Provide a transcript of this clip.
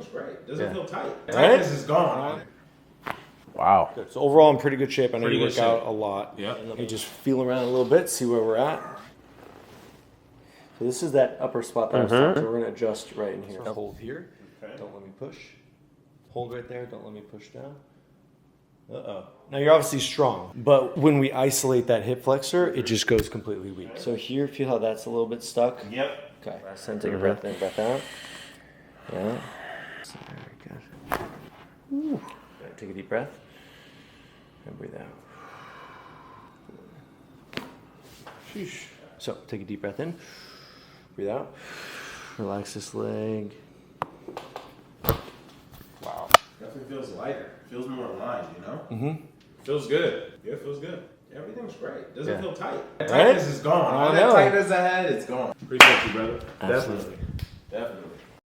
everything's great. Doesn't feel tight. Right? Tightness is gone. Wow. Good. So overall, in pretty good shape. I know Pretty you good work out shape. a lot. Yeah. Let me just feel around a little bit, see where we're at. So this is that upper spot that I was talking. So we're going to adjust right in here. Hold here. Okay. Don't let me push. Hold right there. Don't let me push down. Uh-oh. Now you're obviously strong, but when we isolate that hip flexor, it just goes completely weak. So here, feel how that's a little bit stuck? Yep. Okay. Last time, take a breath in, breath out. Yeah. Very good. Ooh. Right, take a deep breath. And breathe out. Sheesh. So take a deep breath in. Breathe out. Relax this leg. Wow. Definitely feels lighter. Feels more aligned, you know? Mm-hmm. Feels good. Yeah, feels good. Everything's great. Doesn't feel tight. Right? Tightness is gone. I All know. that tightness I had, it's gone. Appreciate you, brother. Absolutely. Definitely.